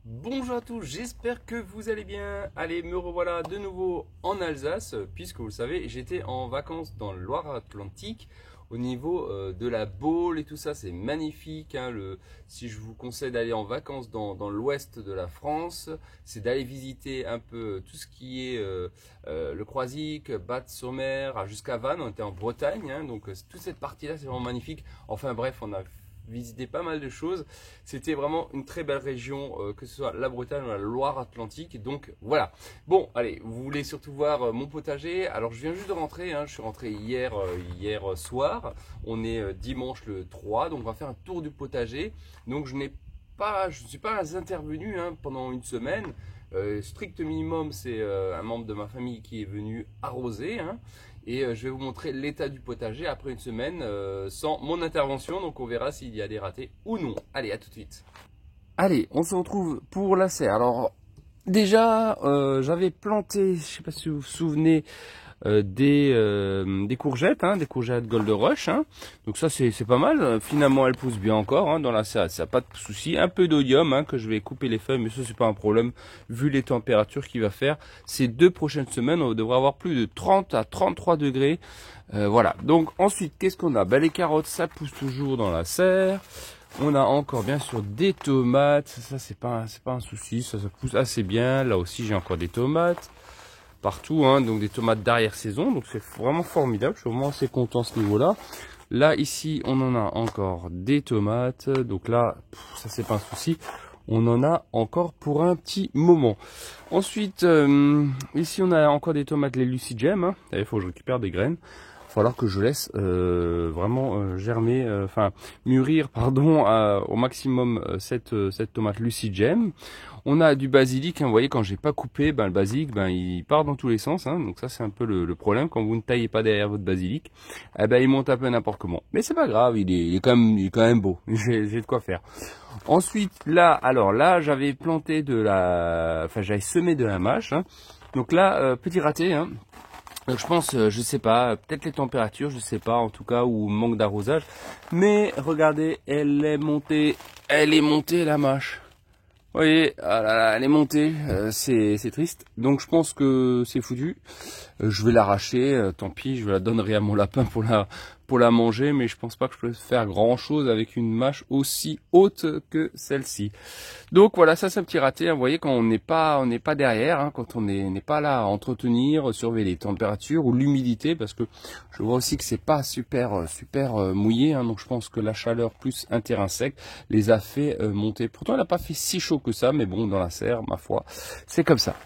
Bonjour à tous, j'espère que vous allez bien. Allez, me revoilà de nouveau en Alsace, puisque vous le savez, j'étais en vacances dans le Loire-Atlantique, au niveau de la Baule et tout ça, c'est magnifique. Hein, si je vous conseille d'aller en vacances dans l'ouest de la France, c'est d'aller visiter un peu tout ce qui est le Croisic, Batte-sur-Mer, jusqu'à Vannes. On était en Bretagne, hein, donc toute cette partie-là, c'est vraiment magnifique. Enfin bref, on a visité pas mal de choses. C'était vraiment une très belle région, que ce soit la Bretagne ou la Loire-Atlantique. Donc voilà. Bon, allez, vous voulez surtout voir mon potager. Alors je viens juste de rentrer, hein, je suis rentré hier soir. On est dimanche le 3, donc on va faire un tour du potager. Donc je ne suis pas intervenu hein, pendant une semaine. Strict minimum, c'est un membre de ma famille qui est venu arroser. Hein, et je vais vous montrer l'état du potager après une semaine sans mon intervention. Donc on verra s'il y a des ratés ou non. Allez, à tout de suite. Allez, on se retrouve pour la serre. Alors déjà, j'avais planté, je ne sais pas si vous vous souvenez, des courgettes, hein, des courgettes Gold Rush. Hein. Donc ça c'est pas mal. Finalement elles poussent bien encore hein, dans la serre, ça n'a pas de souci. Un peu d'odium hein, que je vais couper les feuilles, mais ça c'est pas un problème vu les températures qu'il va faire. Ces 2 prochaines semaines, on devrait avoir plus de 30 à 33 degrés. Voilà. Donc ensuite, qu'est-ce qu'on a? Ben, les carottes, ça pousse toujours dans la serre. On a encore bien sûr des tomates. Ça c'est pas un souci, ça pousse assez bien. Là aussi j'ai encore des tomates partout, hein, donc des tomates d'arrière-saison, donc c'est vraiment formidable, je suis vraiment assez content à ce niveau-là. Là, ici, on en a encore des tomates, donc là, ça c'est pas un souci, on en a encore pour un petit moment. Ensuite, ici, on a encore des tomates, les Lucigem, hein. Il faut que je récupère des graines. Il va falloir que je laisse vraiment germer, enfin mûrir, pardon, au maximum cette tomate Lucigem. On a du basilic, hein, vous voyez, quand j'ai pas coupé, ben, le basilic, ben, il part dans tous les sens. Hein, donc ça, c'est un peu le problème. Quand vous ne taillez pas derrière votre basilic, eh ben, il monte un peu n'importe comment. Mais c'est pas grave, il est quand même beau. J'ai de quoi faire. Ensuite, là, alors là, j'avais planté j'avais semé de la mâche. Hein. Donc là, petit raté. Hein. Donc je pense, je sais pas, peut-être les températures, je sais pas, en tout cas, ou manque d'arrosage. Mais regardez, elle est montée la mâche. Vous voyez, ah là là, elle est montée, c'est triste. Donc je pense que c'est foutu. Je vais l'arracher, tant pis, je la donnerai à mon lapin pour la manger, mais je pense pas que je peux faire grand chose avec une mâche aussi haute que celle-ci. Donc voilà, ça c'est un petit raté. Hein. Vous voyez, quand on n'est pas derrière, hein, quand on n'est pas là à entretenir, surveiller les températures ou l'humidité, parce que je vois aussi que c'est pas super mouillé. Hein, donc je pense que la chaleur plus un terrain sec les a fait monter. Pourtant, elle n'a pas fait si chaud que ça, mais bon, dans la serre, ma foi, c'est comme ça.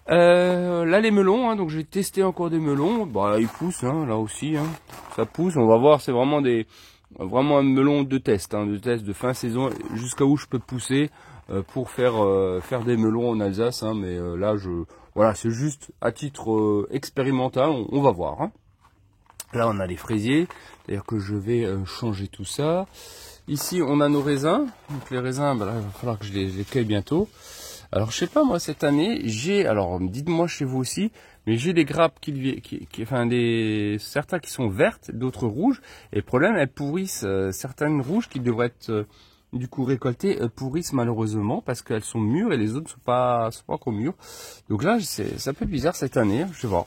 Là les melons, hein, donc je vais tester encore des melons. Bah ils poussent, hein, là aussi, hein, ça pousse. On va voir, c'est vraiment un melon de test, hein, de fin saison, jusqu'à où je peux pousser pour faire des melons en Alsace. Hein, mais là voilà, c'est juste à titre expérimental. On va voir. Hein. Là on a les fraisiers, d'ailleurs que je vais changer tout ça. Ici on a nos raisins. Donc les raisins, bah, là, il va falloir que je les cueille bientôt. Alors je sais pas moi cette année alors dites-moi chez vous aussi, mais j'ai des grappes certains qui sont vertes, d'autres rouges, et le problème elles pourrissent, certaines rouges qui devraient être du coup récoltées pourrissent malheureusement parce qu'elles sont mûres et les autres sont pas encore mûres. Donc là c'est un peu bizarre cette année, je sais pas.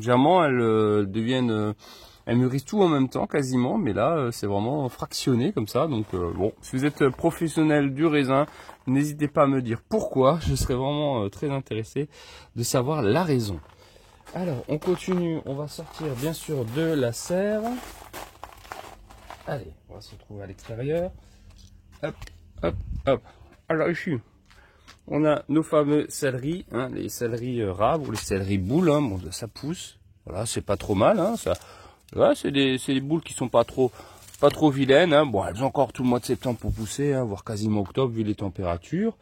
Généralement elles mûrissent tout en même temps quasiment, mais là c'est vraiment fractionné comme ça. Donc bon, si vous êtes professionnel du raisin, n'hésitez pas à me dire pourquoi. Je serais vraiment très intéressé de savoir la raison. Alors on continue, on va sortir bien sûr de la serre. Allez, on va se retrouver à l'extérieur. Hop, hop, hop. Alors ici, on a nos fameux céleris, hein, les céleris rares ou les céleris boules. Hein, bon, ça pousse. Voilà, c'est pas trop mal. Hein, ça. Là, c'est des boules qui sont pas trop vilaines. Hein. Bon, elles ont encore tout le mois de septembre pour pousser, hein, voire quasiment octobre vu les températures.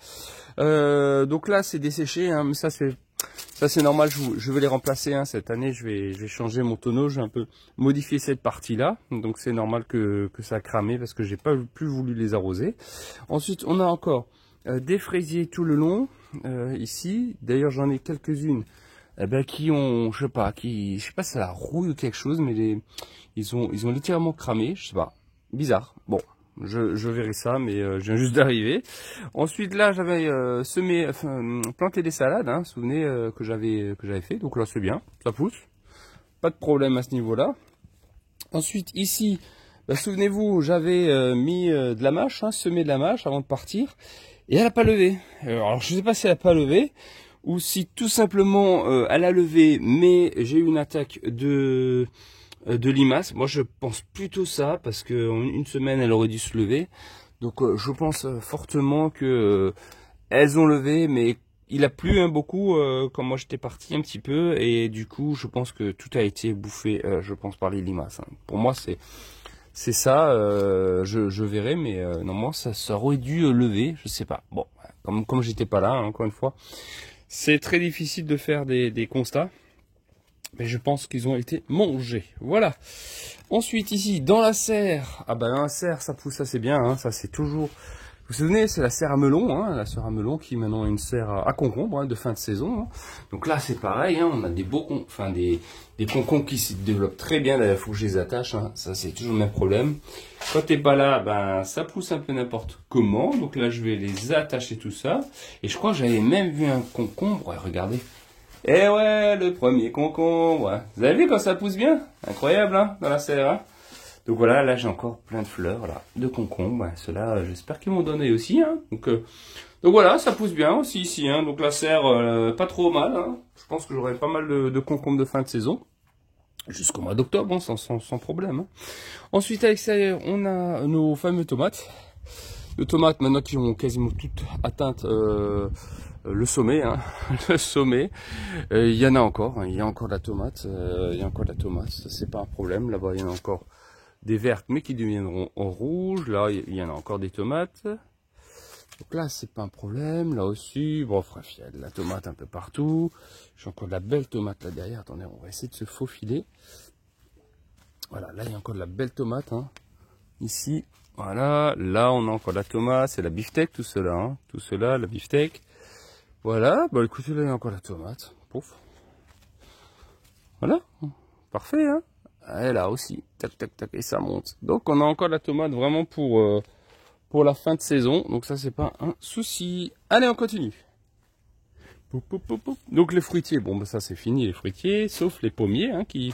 Donc là, c'est desséché, hein, mais ça c'est normal. Je vais les remplacer. Hein. Cette année, je vais changer mon tonneau. J'ai un peu modifié cette partie-là, donc c'est normal que ça a cramé parce que j'ai pas plus voulu les arroser. Ensuite, on a encore des fraisiers tout le long ici. D'ailleurs, j'en ai quelques-unes. Eh ben, qui ont, je sais pas si c'est la rouille ou quelque chose, mais ils ont littéralement cramé, je sais pas, bizarre. Bon, je verrai ça, mais je viens juste d'arriver. Ensuite, là, j'avais planté des salades, hein, souvenez que j'avais fait. Donc là, c'est bien, ça pousse. Pas de problème à ce niveau-là. Ensuite, ici, bah, souvenez-vous, j'avais mis de la mâche, hein, semé de la mâche avant de partir. Et elle n'a pas levé. Alors, je ne sais pas si elle n'a pas levé, ou si tout simplement elle a levé, mais j'ai eu une attaque de limaces. Moi, je pense plutôt ça, parce qu'en une semaine, elle aurait dû se lever. Donc, je pense fortement que elles ont levé, mais il a plu hein, beaucoup quand moi j'étais parti un petit peu, et du coup, je pense que tout a été bouffé, je pense, par les limaces. Hein. Pour moi, c'est ça. Je verrai, mais normalement, ça aurait dû lever. Je sais pas. Bon, comme j'étais pas là, hein, encore une fois, c'est très difficile de faire des constats. Mais je pense qu'ils ont été mangés. Voilà. Ensuite, ici, dans la serre. Ah ben, dans la serre, ça pousse assez bien. Hein, ça, c'est toujours... Vous vous souvenez, c'est la serre à melon. Hein, la serre à melon qui est maintenant une serre à concombre hein, de fin de saison. Hein. Donc là, c'est pareil. Hein, on a des beaux des concombres qui se développent très bien. D'ailleurs, il faut que je les attache. Hein, ça, c'est toujours le même problème. Quand t'es pas là, ben, ça pousse un peu n'importe comment. Donc là, je vais les attacher tout ça. Et je crois que j'avais même vu un concombre. Ouais, regardez. Et ouais, le premier concombre. Vous avez vu quand ça pousse bien? Incroyable, hein, dans la serre. Hein, donc voilà, là j'ai encore plein de fleurs, là, de concombres. Ceux-là, j'espère qu'ils m'ont donné aussi. Hein. Donc voilà, ça pousse bien aussi ici. Hein. Donc la serre, pas trop mal. Hein. Je pense que j'aurai pas mal de concombres de fin de saison. Jusqu'au mois d'octobre, hein, sans problème. Hein. Ensuite, à l'extérieur, on a nos fameux tomates. Les tomates, maintenant, qui ont quasiment toutes atteintes... le sommet, hein, le sommet. Il y en a encore, hein, il y a encore de la tomate, ça c'est pas un problème. Là-bas il y en a encore des vertes, mais qui deviendront en rouge. Là il y en a encore des tomates. Donc là c'est pas un problème. Là aussi, bon bref, il y a de la tomate un peu partout. J'ai encore de la belle tomate là derrière. Attendez, on va essayer de se faufiler. Voilà, là il y a encore de la belle tomate, hein. Ici, voilà, là on a encore de la tomate, c'est la beefsteak, tout cela, hein, tout cela, la beefsteak. Voilà, bah écoutez, là il y a encore la tomate. Pouf. Voilà, parfait, hein. Et là aussi, tac, tac, tac, et ça monte. Donc on a encore la tomate vraiment pour la fin de saison. Donc ça, c'est pas un souci. Allez, on continue. Poup, poup, poup, poup. Donc les fruitiers, bon, bah ça c'est fini, les fruitiers, sauf les pommiers hein, qui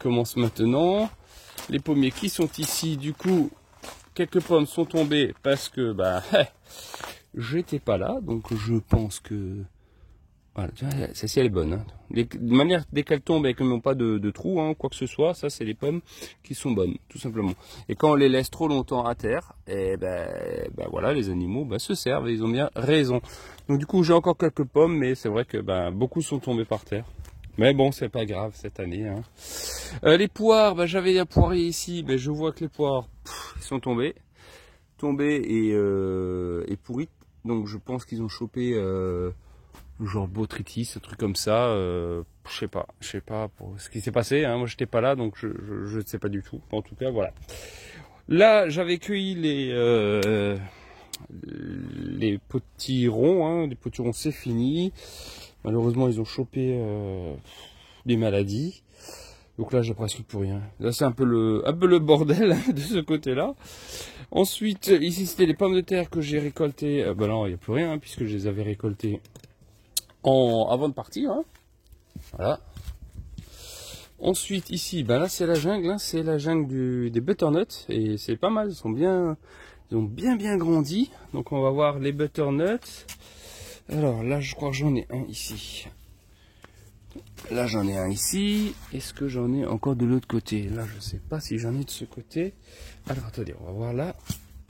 commencent maintenant. Les pommiers qui sont ici, du coup, quelques pommes sont tombées parce que, bah... j'étais pas là, donc je pense que... Voilà, celle-ci elle est bonne. Hein. De manière, dès qu'elles tombent et qu'elles n'ont pas de trou, hein, quoi que ce soit, ça c'est les pommes qui sont bonnes, tout simplement. Et quand on les laisse trop longtemps à terre, et ben voilà, les animaux se servent et ils ont bien raison. Donc du coup j'ai encore quelques pommes, mais c'est vrai que beaucoup sont tombés par terre. Mais bon, c'est pas grave cette année. Hein. Les poires, j'avais un poirier ici, je vois que les poires, ils sont tombés et pourris. Donc je pense qu'ils ont chopé genre botrytis, un truc comme ça. Je sais pas pour ce qui s'est passé. Hein. Moi j'étais pas là, donc je ne sais pas du tout. En tout cas, voilà. Là j'avais cueilli les potirons. Hein. Les potirons c'est fini. Malheureusement ils ont chopé des maladies. Donc là j'ai presque plus rien. Là c'est un peu le bordel de ce côté-là. Ensuite, ici c'était les pommes de terre que j'ai récoltées. Non, il n'y a plus rien, hein, puisque je les avais récoltées avant de partir. Hein. Voilà. Ensuite, ici, là c'est la jungle. Hein, c'est la jungle des butternuts. Et c'est pas mal, ils ont bien grandi. Donc on va voir les butternuts. Alors là, je crois que j'en ai un ici. Là j'en ai un ici. Est-ce que j'en ai encore de l'autre côté? Là je sais pas si j'en ai de ce côté. Alors attendez, on va voir là.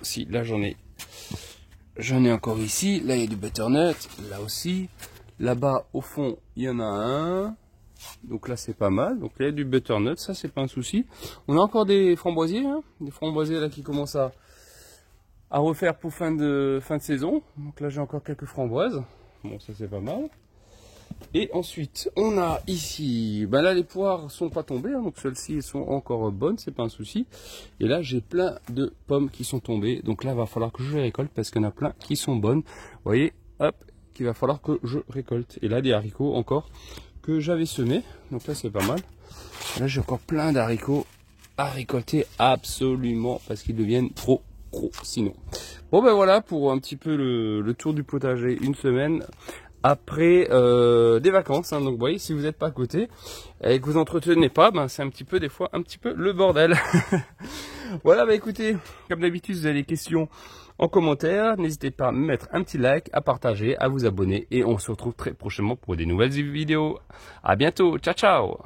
Si, là j'en ai encore ici. Là il y a du butternut. Là aussi. Là-bas au fond il y en a un. Donc là c'est pas mal. Donc là il y a du butternut. Ça c'est pas un souci. On a encore des framboisiers. Hein, des framboisiers là qui commencent à refaire pour fin de saison. Donc là j'ai encore quelques framboises. Bon ça c'est pas mal. Et ensuite, on a ici, là les poires sont pas tombées, hein, donc celles-ci sont encore bonnes, c'est pas un souci. Et là, j'ai plein de pommes qui sont tombées, donc là, il va falloir que je les récolte parce qu'il y en a plein qui sont bonnes. Vous voyez, hop, qu'il va falloir que je récolte. Et là, des haricots encore que j'avais semés, donc là, c'est pas mal. Là, j'ai encore plein d'haricots à récolter absolument parce qu'ils deviennent trop gros sinon. Bon ben voilà pour un petit peu le tour du potager, une semaine après des vacances, hein. Donc vous voyez, si vous n'êtes pas à côté et que vous entretenez pas, ben c'est un petit peu des fois un petit peu le bordel. Voilà, bah écoutez, comme d'habitude, si vous avez des questions en commentaire, n'hésitez pas à me mettre un petit like, à partager, à vous abonner et on se retrouve très prochainement pour des nouvelles vidéos. À bientôt, ciao ciao.